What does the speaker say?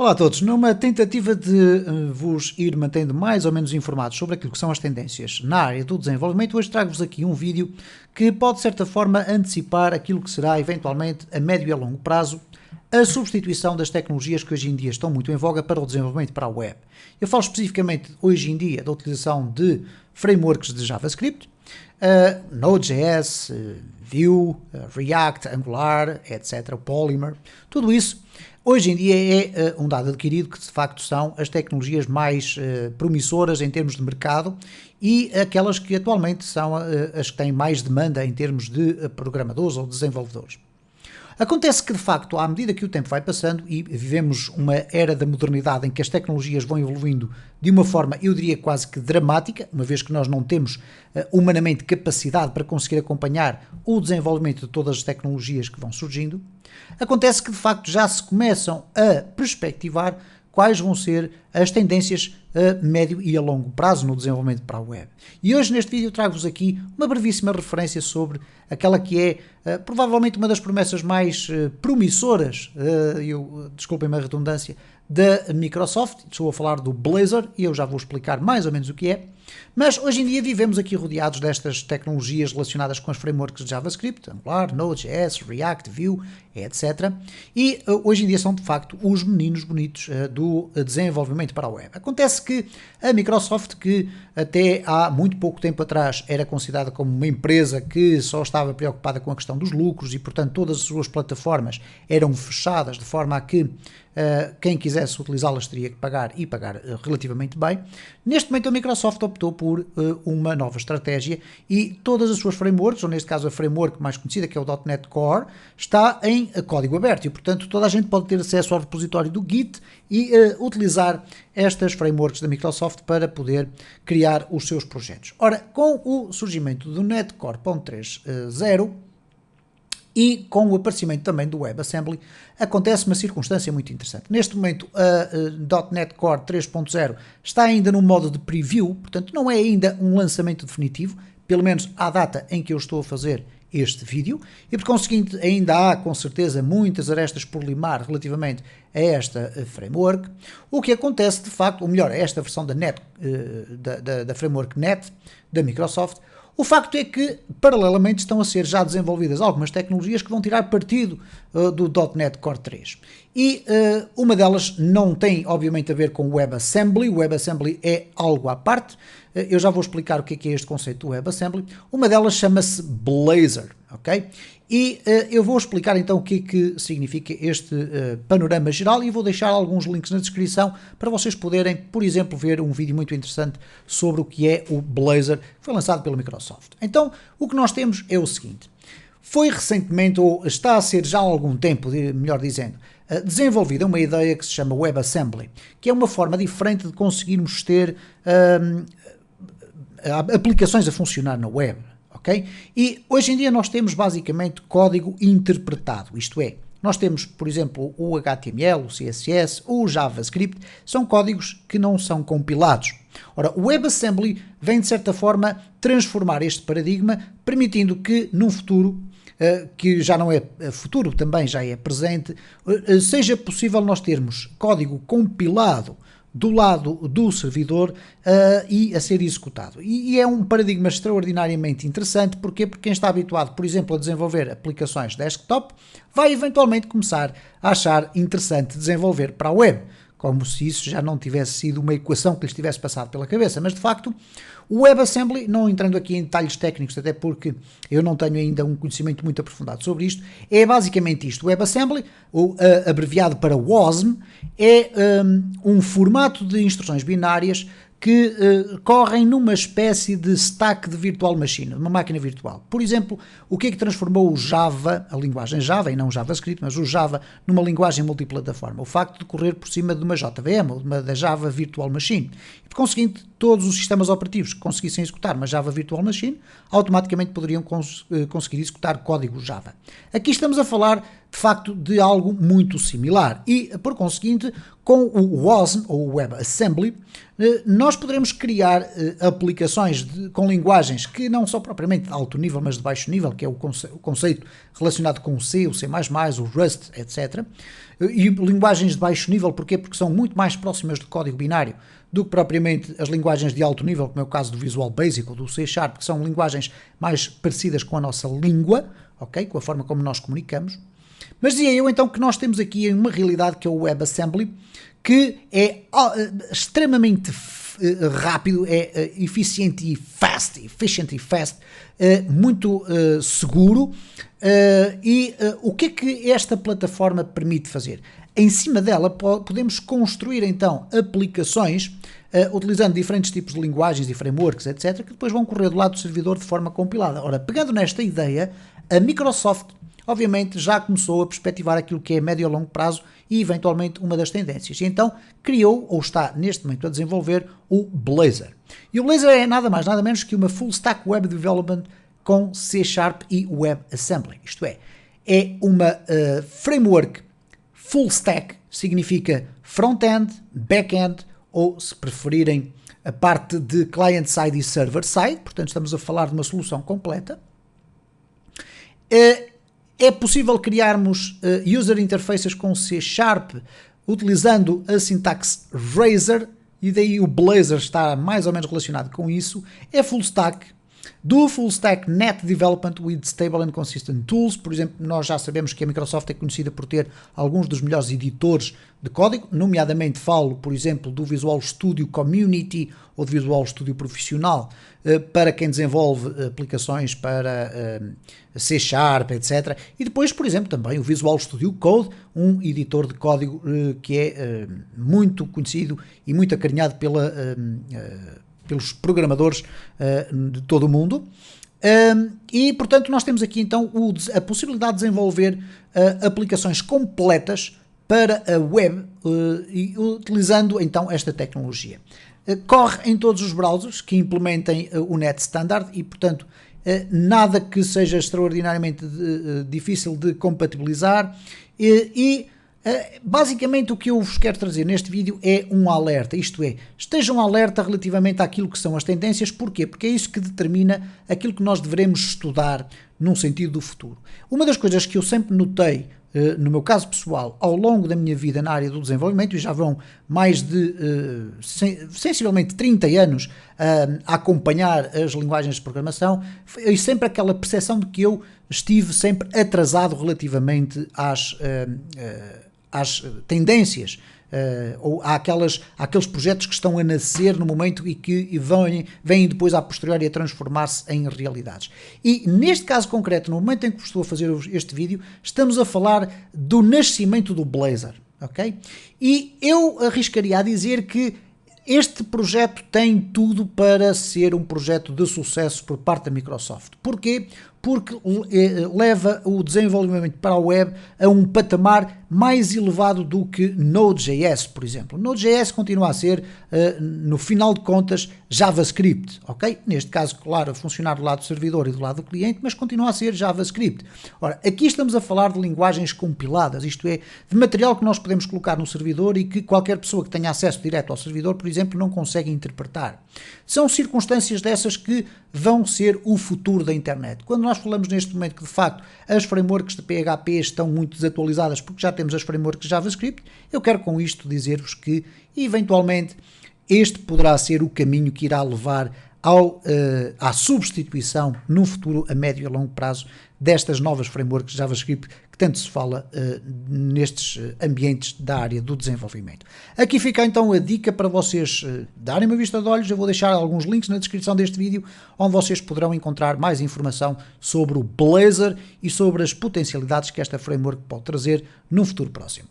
Olá a todos, numa tentativa de vos ir mantendo mais ou menos informados sobre aquilo que são as tendências na área do desenvolvimento, hoje trago-vos aqui um vídeo que pode de certa forma antecipar aquilo que será eventualmente a médio e a longo prazo a substituição das tecnologias que hoje em dia estão muito em voga para o desenvolvimento para a web. Eu falo especificamente hoje em dia da utilização de frameworks de JavaScript, Node.js, Vue, React, Angular, etc., Polymer, tudo isso hoje em dia é um dado adquirido que de facto são as tecnologias mais promissoras em termos de mercado e aquelas que atualmente são as que têm mais demanda em termos de programadores ou desenvolvedores. Acontece que, de facto, à medida que o tempo vai passando e vivemos uma era da modernidade em que as tecnologias vão evoluindo de uma forma, eu diria, quase que dramática, uma vez que nós não temos humanamente capacidade para conseguir acompanhar o desenvolvimento de todas as tecnologias que vão surgindo, acontece que, de facto, já se começam a perspectivar quais vão ser as tendências a médio e a longo prazo no desenvolvimento para a web. E hoje neste vídeo trago-vos aqui uma brevíssima referência sobre aquela que é provavelmente uma das promessas mais promissoras, desculpem-me a redundância, da Microsoft. Estou a falar do Blazor e eu já vou explicar mais ou menos o que é. Mas hoje em dia vivemos aqui rodeados destas tecnologias relacionadas com os frameworks de JavaScript, Angular, Node.js, React, Vue, etc. E hoje em dia são de facto os meninos bonitos do desenvolvimento para a web. Acontece que a Microsoft, que até há muito pouco tempo atrás era considerada como uma empresa que só estava preocupada com a questão dos lucros e portanto todas as suas plataformas eram fechadas de forma a que quem quisesse utilizá-las teria que pagar e pagar relativamente bem. Neste momento a Microsoft optou por uma nova estratégia e todas as suas frameworks, ou neste caso a framework mais conhecida que é o .NET Core, está em código aberto e portanto toda a gente pode ter acesso ao repositório do Git e utilizar estas frameworks da Microsoft para poder criar os seus projetos. Ora, com o surgimento do .NET Core 3.0 e com o aparecimento também do WebAssembly, acontece uma circunstância muito interessante. Neste momento, a .NET Core 3.0 está ainda no modo de preview, portanto não é ainda um lançamento definitivo, pelo menos à data em que eu estou a fazer este vídeo, e por conseguinte ainda há com certeza muitas arestas por limar relativamente a esta framework. O que acontece de facto, ou melhor, a esta versão da framework NET da Microsoft, o facto é que, paralelamente, estão a ser já desenvolvidas algumas tecnologias que vão tirar partido do .NET Core 3. E uma delas não tem, obviamente, a ver com o WebAssembly. O WebAssembly é algo à parte. Eu já vou explicar o que é este conceito do WebAssembly. Uma delas chama-se Blazor, ok? E eu vou explicar então o que é que significa este panorama geral e vou deixar alguns links na descrição para vocês poderem, por exemplo, ver um vídeo muito interessante sobre o que é o Blazor, que foi lançado pela Microsoft. Então, o que nós temos é o seguinte. Foi recentemente, ou está a ser já há algum tempo, melhor dizendo, desenvolvida uma ideia que se chama WebAssembly, que é uma forma diferente de conseguirmos ter aplicações a funcionar na web. Okay? E hoje em dia nós temos basicamente código interpretado, isto é, nós temos, por exemplo, o HTML, o CSS, o JavaScript, são códigos que não são compilados. Ora, o WebAssembly vem de certa forma transformar este paradigma, permitindo que num futuro, que já não é futuro, também já é presente, seja possível nós termos código compilado do lado do servidor e a ser executado. E é um paradigma extraordinariamente interessante. Porquê? Porque quem está habituado, por exemplo, a desenvolver aplicações desktop, vai eventualmente começar a achar interessante desenvolver para a web, como se isso já não tivesse sido uma equação que lhes tivesse passado pela cabeça. Mas, de facto, o WebAssembly, não entrando aqui em detalhes técnicos, até porque eu não tenho ainda um conhecimento muito aprofundado sobre isto, é basicamente isto. O WebAssembly, abreviado para WASM, é um formato de instruções binárias que correm numa espécie de stack de virtual machine, uma máquina virtual. Por exemplo, o que é que transformou o Java, a linguagem Java, e não o JavaScript, mas o Java, numa linguagem multiplataforma? O facto de correr por cima de uma JVM, ou da Java Virtual Machine. E, por conseguinte, todos os sistemas operativos que conseguissem executar uma Java Virtual Machine, automaticamente poderiam conseguir executar código Java. Aqui estamos a falar, de facto, de algo muito similar e, por conseguinte, com o WASM, ou WebAssembly, nós poderemos criar aplicações com linguagens que não são propriamente de alto nível, mas de baixo nível, que é o conceito relacionado com o C, o C++, o Rust, etc. E linguagens de baixo nível, porquê? Porque são muito mais próximas do código binário do que propriamente as linguagens de alto nível, como é o caso do Visual Basic ou do C#, que são linguagens mais parecidas com a nossa língua, ok? Com a forma como nós comunicamos. Mas dizia eu então que nós temos aqui uma realidade que é o WebAssembly, que é extremamente rápido, é eficiente e fast, muito seguro. O que é que esta plataforma permite fazer? Em cima dela podemos construir então aplicações utilizando diferentes tipos de linguagens e frameworks, etc., que depois vão correr do lado do servidor de forma compilada. Ora, pegando nesta ideia, a Microsoft obviamente já começou a perspectivar aquilo que é médio a longo prazo e eventualmente uma das tendências. E então criou, ou está neste momento a desenvolver, o Blazor. E o Blazor é nada mais, nada menos que uma Full Stack Web Development com C# e WebAssembly. Isto é uma framework Full Stack, significa front-end, back-end, ou se preferirem a parte de client-side e server-side, portanto estamos a falar de uma solução completa. É possível criarmos user interfaces com C# utilizando a sintaxe Razor, e daí o Blazor está mais ou menos relacionado com isso. É full stack, do Full Stack Net Development with Stable and Consistent Tools. Por exemplo, nós já sabemos que a Microsoft é conhecida por ter alguns dos melhores editores de código, nomeadamente falo, por exemplo, do Visual Studio Community ou do Visual Studio Profissional, para quem desenvolve aplicações para C#, etc. E depois, por exemplo, também o Visual Studio Code, um editor de código que é muito conhecido e muito acarinhado pelos programadores de todo o mundo. E, portanto, nós temos aqui então a possibilidade de desenvolver aplicações completas para a web, utilizando então esta tecnologia. Corre em todos os browsers que implementem o Net Standard e, portanto, nada que seja extraordinariamente difícil de compatibilizar basicamente o que eu vos quero trazer neste vídeo é um alerta, isto é, estejam alerta relativamente àquilo que são as tendências. Porquê? Porque é isso que determina aquilo que nós devemos estudar num sentido do futuro. Uma das coisas que eu sempre notei, no meu caso pessoal, ao longo da minha vida na área do desenvolvimento, e já vão mais de sensivelmente 30 anos a acompanhar as linguagens de programação, foi sempre aquela percepção de que eu estive sempre atrasado relativamente às tendências, ou àqueles projetos que estão a nascer no momento e que vêm depois a posteriori a transformar-se em realidades. E neste caso concreto, no momento em que estou a fazer este vídeo, estamos a falar do nascimento do Blazor, ok? E eu arriscaria a dizer que este projeto tem tudo para ser um projeto de sucesso por parte da Microsoft. Porquê? Porque leva o desenvolvimento para a web a um patamar mais elevado do que Node.js, por exemplo. Node.js continua a ser, no final de contas, JavaScript, ok? Neste caso, claro, a funcionar do lado do servidor e do lado do cliente, mas continua a ser JavaScript. Ora, aqui estamos a falar de linguagens compiladas, isto é, de material que nós podemos colocar no servidor e que qualquer pessoa que tenha acesso direto ao servidor, por exemplo, não consegue interpretar. São circunstâncias dessas que vão ser o futuro da internet. Quando nós falamos neste momento que, de facto, as frameworks de PHP estão muito desatualizadas porque já temos as frameworks de JavaScript, eu quero com isto dizer-vos que, eventualmente, este poderá ser o caminho que irá levar à substituição, num futuro a médio e a longo prazo, destas novas frameworks de JavaScript que tanto se fala nestes ambientes da área do desenvolvimento. Aqui fica então a dica para vocês darem uma vista de olhos. Eu vou deixar alguns links na descrição deste vídeo onde vocês poderão encontrar mais informação sobre o Blazor e sobre as potencialidades que esta framework pode trazer num futuro próximo.